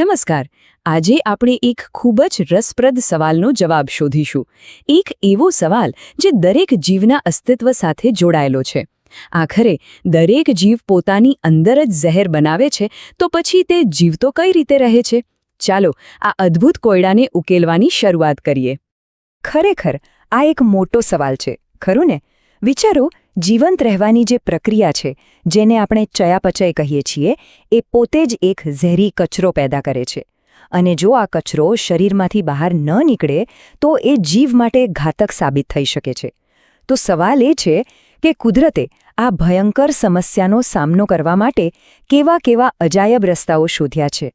નમસ્કાર. આજે આપણે એક ખૂબ જ રસપ્રદ સવાલનો જવાબ શોધીશું. એક એવો સવાલ જે દરેક જીવના અસ્તિત્વ સાથે જોડાયેલો છે. આખરે દરેક જીવ પોતાની અંદર જ ઝેર બનાવે છે, તો પછી તે જીવતો કઈ રીતે રહે છે? ચાલો આ અદ્ભુત કોયડાને ઉકેલવાની શરૂઆત કરીએ. ખરેખર આ એક મોટો સવાલ છે, ખરું ને? વિચારો, જીવંત રહેવાની જે પ્રક્રિયા છે, જેને આપણે ચયાપચય કહીએ છીએ, એ પોતે જ એક ઝેરી કચરો પેદા કરે છે. અને જો આ કચરો શરીરમાંથી બહાર ન નીકળે તો એ જીવ માટે ઘાતક સાબિત થઈ શકે છે. તો સવાલ એ છે કે કુદરતે આ ભયંકર સમસ્યાનો સામનો કરવા માટે કેવા કેવા અજાયબ રસ્તાઓ શોધ્યા છે.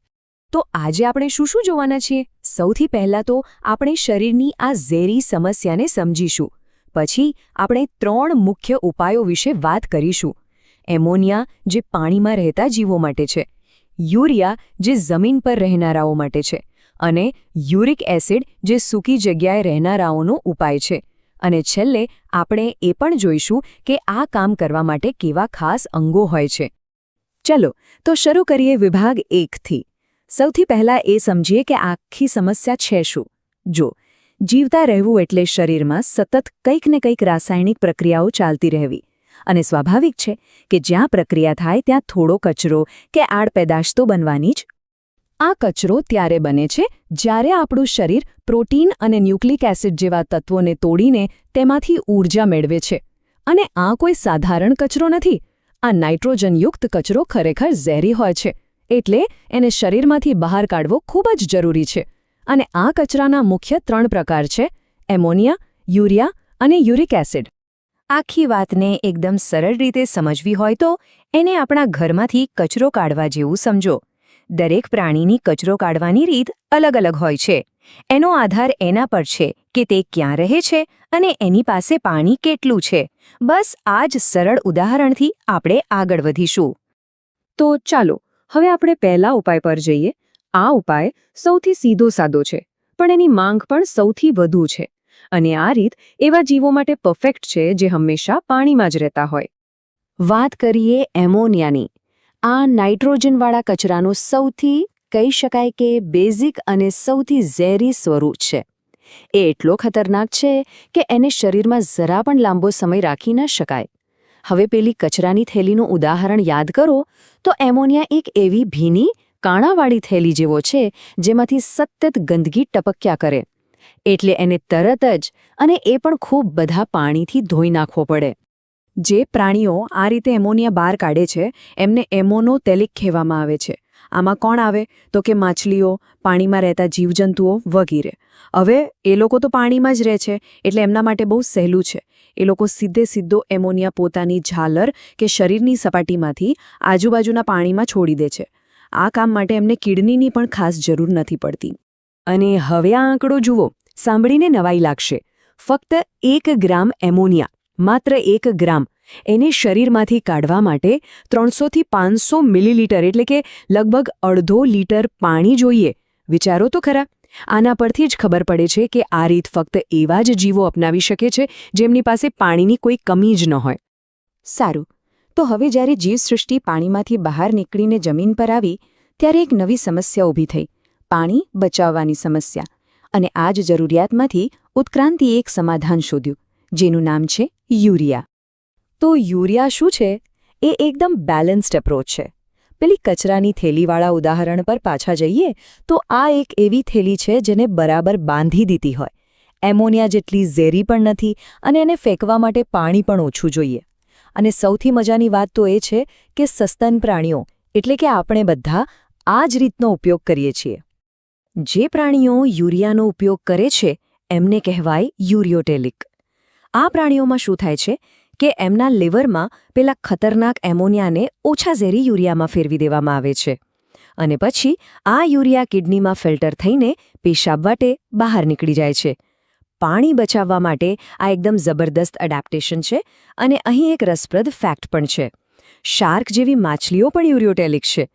તો આજે આપણે શું શું જોવાના છીએ? સૌથી પહેલાં તો આપણે શરીરની આ ઝેરી સમસ્યાને સમજીશું. પછી આપણે 3 મુખ્ય ઉપાયો વિશે વાત કરીશું. એમોનિયા, જે પાણીમાં રહેતા જીવો માટે છે, યુરિયા, જે જમીન પર રહેનારાઓ માટે છે, અને યુરિક એસિડ, જે સૂકી જગ્યાએ રહેનારાઓનો ઉપાય છે. અને છેલ્લે આપણે એ પણ જોઈશું કે આ કામ કરવા માટે કેવા ખાસ અંગો હોય છે. ચલો તો શરૂ કરીએ વિભાગ 1થી. સૌથી પહેલાં એ સમજીએ કે આખી સમસ્યા છે શું. જો જીવતા રહેવું એટલે શરીરમાં સતત કંઈક ને કંઈક રાસાયણિક પ્રક્રિયાઓ ચાલતી રહેવી. અને સ્વાભાવિક છે કે જ્યાં પ્રક્રિયા થાય ત્યાં થોડો કચરો કે આડપેદાશ તો બનવાની જ. આ કચરો ત્યારે બને છે જ્યારે આપણું શરીર પ્રોટીન અને ન્યુક્લિક એસિડ જેવા તત્વોને તોડીને તેમાંથી ઊર્જા મેળવે છે. અને આ કોઈ સાધારણ કચરો નથી. આ નાઇટ્રોજનયુક્ત કચરો ખરેખર ઝેરી હોય છે, એટલે એને શરીરમાંથી બહાર કાઢવો ખૂબ જ જરૂરી છે. અને આ કચરાના મુખ્ય 3 પ્રકાર છે: એમોનિયા, યુરિયા અને યુરિક એસિડ. આખી વાતને એકદમ સરળ રીતે સમજવી હોય તો એને આપણા ઘરમાંથી કચરો કાઢવા જેવું સમજો. દરેક પ્રાણીની કચરો કાઢવાની રીત અલગ અલગ હોય છે. એનો આધાર એના પર છે કે તે ક્યાં રહે છે અને એની પાસે પાણી કેટલું છે. બસ આ જ સરળ ઉદાહરણથી આપણે આગળ વધીશું. તો ચાલો હવે આપણે પહેલા ઉપાય પર જઈએ. આ ઉપાય સૌથી સીધો સાદો છે, પણ એની માંગ પણ સૌથી વધુ છે. અને આ રીત એવા જીવો માટે પરફેક્ટ છે જે હંમેશા પાણીમાં જ રહેતા હોય. વાત કરીએ એમોનિયાની. આ નાઇટ્રોજનવાળા કચરાનું સૌથી કહી શકાય કે બેઝિક અને સૌથી ઝેરી સ્વરૂપ છે. એ એટલો ખતરનાક છે કે એને શરીરમાં જરા પણ લાંબો સમય રાખી ન શકાય. હવે પેલી કચરાની થેલીનું ઉદાહરણ યાદ કરો તો એમોનિયા એક એવી ભીની કાણાવાળી થેલી જેવો છે જેમાંથી સતત ગંદકી ટપક્યા કરે. એટલે એને તરત જ, અને એ પણ ખૂબ બધા પાણીથી ધોઈ નાખવો પડે. જે પ્રાણીઓ આ રીતે એમોનિયા બહાર કાઢે છે એમને એમોનોટેલિક કહેવામાં આવે છે. આમાં કોણ આવે તો કે માછલીઓ, પાણીમાં રહેતા જીવજંતુઓ વગેરે. હવે એ લોકો તો પાણીમાં જ રહે છે, એટલે એમના માટે બહુ સહેલું છે. એ લોકો સીધો એમોનિયા પોતાની ઝાલર કે શરીરની સપાટીમાંથી આજુબાજુના પાણીમાં છોડી દે છે. આ કામ માટે એમને કિડનીની પણ ખાસ જરૂર નથી પડતી. અને હવે આ આંકડો જુઓ, સાંભળીને નવાઈ લાગશે. ફક્ત 1 ગ્રામ એમોનિયા, માત્ર 1 ગ્રામ, એને શરીરમાંથી કાઢવા માટે 300 થી 500 મિલીલીટર એટલે કે લગભગ અડધો લીટર પાણી જોઈએ. વિચારો તો ખરા. આના પરથી જ ખબર પડે છે કે આ રીત ફક્ત એવા જ જીવો અપનાવી શકે છે જેમની પાસે પાણીની કોઈ કમી જ ન હોય. સારું, તો હવે જ્યારે જીવસૃષ્ટિ પાણીમાંથી બહાર નીકળીને જમીન પર આવી ત્યારે એક નવી સમસ્યા ઊભી થઈ: પાણી બચાવવાની સમસ્યા. અને આ જ જરૂરિયાતમાંથી ઉત્ક્રાંતિએ એક સમાધાન શોધ્યું, જેનું નામ છે યુરિયા. તો યુરિયા શું છે? એ એકદમ બેલેન્સ્ડ એપ્રોચ છે. પેલી કચરાની થેલીવાળા ઉદાહરણ પર પાછા જઈએ તો આ એક એવી થેલી છે જેને બરાબર બાંધી દીધી હોય. એમોનિયા જેટલી ઝેરી પણ નથી અને એને ફેંકવા માટે પાણી પણ ઓછું જોઈએ. અને સૌથી મજાની વાત તો એ છે કે સસ્તન પ્રાણીઓ એટલે કે આપણે બધા આ જ રીતનો ઉપયોગ કરીએ છીએ. જે પ્રાણીઓ યુરિયાનો ઉપયોગ કરે છે એમને કહેવાય યુરિયોટેલિક. આ પ્રાણીઓમાં શું થાય છે કે એમના લીવરમાં પેલા ખતરનાક એમોનિયાને ઓછા ઝેરી યુરિયામાં ફેરવી દેવામાં આવે છે. અને પછી આ યુરિયા કિડનીમાં ફિલ્ટર થઈને પેશાબ વાટે બહાર નીકળી જાય છે. પાણી બચાવવા માટે આ એકદમ જબરદસ્ત એડેપ્ટેશન છે. અને અહીં એક રસપ્રદ ફેક્ટ પણ છે. શાર્ક જેવી માછલીઓ પણ યુરિયોટેલિક છે.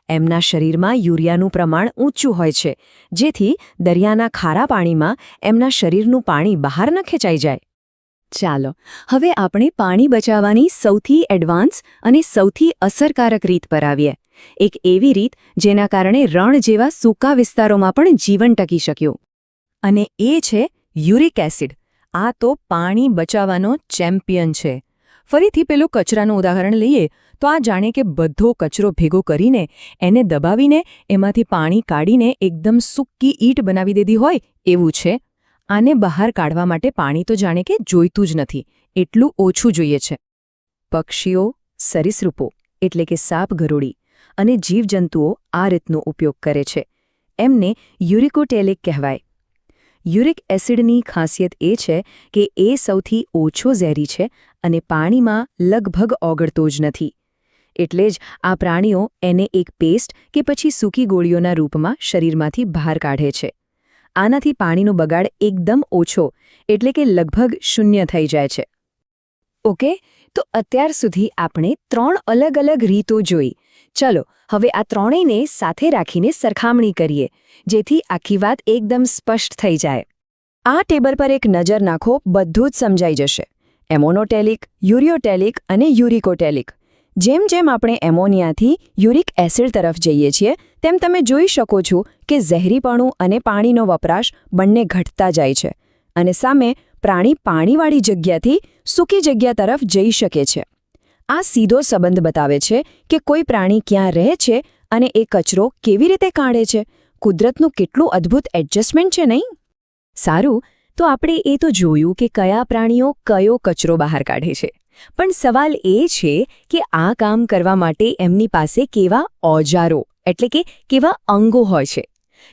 એમના શરીરમાં યુરિયાનું પ્રમાણ ઊંચું હોય છે, જેથી દરિયાના ખારા પાણીમાં એમના શરીરનું પાણી બહાર ન ખેંચાઈ જાય. ચાલો હવે આપણે પાણી બચાવવાની સૌથી એડવાન્સ અને સૌથી અસરકારક રીત પર આવીએ, એક એવી રીત જેના કારણે રણ જેવા સૂકા વિસ્તારોમાં પણ જીવન ટકી શક્યું. અને એ છે યુરિક એસિડ. આ તો પાણી બચાવવાનો ચેમ્પિયન છે. ફરીથી પેલું કચરાનું ઉદાહરણ લઈએ તો આ જાણે કે બધો કચરો ભેગો કરીને એને દબાવીને એમાંથી પાણી કાઢીને એકદમ સૂકી ઈંટ બનાવી દીધી હોય એવું છે. આને બહાર કાઢવા માટે પાણી તો જાણે કે જોઈતું જ નથી, એટલું ઓછું જોઈએ છે. પક્ષીઓ, સરીસૃપો એટલે કે સાપ, ગરોળી અને જીવજંતુઓ આ રીતનો ઉપયોગ કરે છે. એમને યુરિકોટેલિક કહેવાય. યુરિક એસિડની ખાસિયત એ છે કે એ સૌથી ઓછો ઝેરી છે અને પાણીમાં લગભગ ઓગળતો જ નથી. એટલે જ આ પ્રાણીઓ એને એક પેસ્ટ કે પછી સૂકી ગોળીઓના રૂપમાં શરીરમાંથી બહાર કાઢે છે. આનાથી પાણીનો બગાડ એકદમ ઓછો એટલે કે લગભગ શૂન્ય થઈ જાય છે. ઓકે, તો અત્યાર સુધી આપણે 3 અલગ અલગ રીતો જોઈ. ચલો હવે આ ત્રણેયને સાથે રાખીને સરખામણી કરીએ, જેથી આખી વાત એકદમ સ્પષ્ટ થઈ જાય. આ ટેબલ પર એક નજર નાખો, બધું જ સમજાઈ જશે. એમોનોટેલિક, યુરિયોટેલિક અને યુરિકોટેલિક. જેમ જેમ આપણે એમોનિયાથી યુરિક એસિડ તરફ જઈએ છીએ તેમ તમે જોઈ શકો છો કે ઝેરીપણું અને પાણીનો વપરાશ બંને ઘટતા જાય છે અને સામે પ્રાણી પાણીવાળી જગ્યાથી સૂકી જગ્યા તરફ જઈ શકે છે. આ સીધો સંબંધ બતાવે છે કે કોઈ પ્રાણી ક્યાં રહે છે અને એ કચરો કેવી રીતે કાઢે છે. કુદરતનું કેટલું અદ્ભુત એડજસ્ટમેન્ટ છે, નહીં? સારું, તો આપણે એ તો જોયું કે કયા પ્રાણીઓ કયો કચરો બહાર કાઢે છે. પણ સવાલ એ છે કે આ કામ કરવા માટે એમની પાસે કેવા ઓજારો એટલે કે કેવા અંગો હોય છે.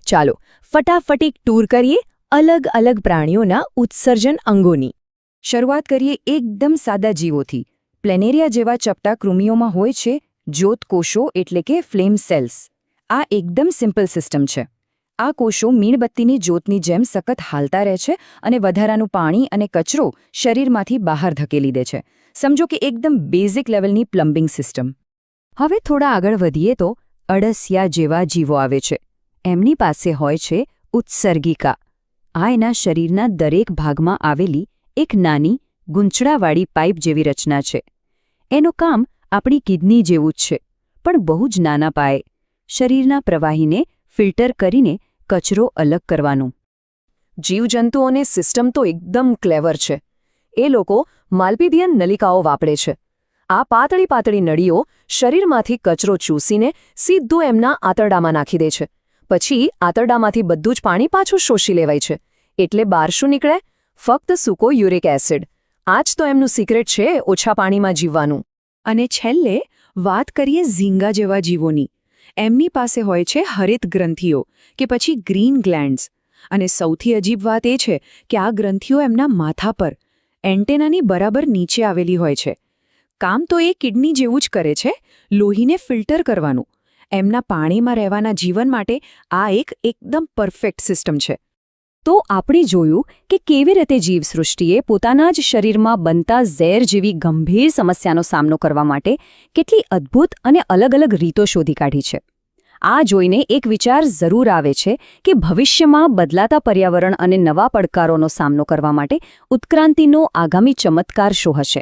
ચાલો ફટાફટ એક ટૂર કરીએ અલગ અલગ પ્રાણીઓના ઉત્સર્જન અંગોની. શરૂઆત કરીએ એકદમ સાદા જીવોથી. પ્લેનેરિયા જેવા ચપટા કૃમિઓમાં હોય છે જ્યોતકોષો એટલે કે ફ્લેમ સેલ્સ. આ એકદમ સિમ્પલ સિસ્ટમ છે. આ કોષો મીણબત્તીની જ્યોતની જેમ સખત હાલતા રહે છે અને વધારાનું પાણી અને કચરો શરીરમાંથી બહાર ધકેલી દે છે. સમજો કે એકદમ બેઝિક લેવલની પ્લમ્બિંગ સિસ્ટમ. હવે થોડા આગળ વધીએ તો અળસિયા જેવા જીવો આવે છે. એમની પાસે હોય છે ઉત્સર્ગિકા. આ એના શરીરના દરેક ભાગમાં આવેલી એક નાની ગૂંચળાવાળી પાઇપ જેવી રચના છે. એનું કામ આપણી કિડની જેવું જ છે, પણ બહુ જ નાના પાયે. શરીરના પ્રવાહીને ફિલ્ટર કરીને કચરો અલગ કરવાનું. જીવજંતુઓની સિસ્ટમ તો એકદમ ક્લેવર છે. એ લોકો માલ્પિડિયન નલિકાઓ વાપરે છે. આ પાતળી પાતળી નળીઓ શરીરમાંથી કચરો ચૂસીને સીધું એમના આંતરડામાં નાખી દે છે. પછી આંતરડામાંથી બધું જ પાણી પાછું શોષી લેવાય છે. એટલે બહાર શું નીકળે? ફક્ત સૂકો યુરિક એસિડ. આ જ તો એમનું સિક્રેટ છે ઓછા પાણીમાં જીવવાનું. અને છેલ્લે વાત કરીએ ઝીંગા જેવા જીવોની. એમની પાસે હોય છે હરિત ગ્રંથિઓ કે પછી ગ્રીન ગ્લેન્ડ્સ. અને સૌથી અજીબ વાત એ છે કે આ ગ્રંથિઓ એમના માથા પર એન્ટેનાની બરાબર નીચે આવેલી હોય છે. કામ તો એ કિડની જેવું જ કરે છે, લોહીને ફિલ્ટર કરવાનું. એમના પાણીમાં રહેવાના જીવન માટે આ એકદમ પરફેક્ટ સિસ્ટમ છે. તો આપણે જોયું કે કેવી રીતે જીવસૃષ્ટિએ પોતાના જ શરીરમાં બનતા ઝેર જેવી ગંભીર સમસ્યાનો સામનો કરવા માટે કેટલી અદ્ભુત અને અલગ અલગ રીતો શોધી કાઢી છે. આ જોઈને એક વિચાર જરૂર આવે છે કે ભવિષ્યમાં બદલાતા પર્યાવરણ અને નવા પડકારોનો સામનો કરવા માટે ઉત્ક્રાંતિનો આગામી ચમત્કાર શું હશે.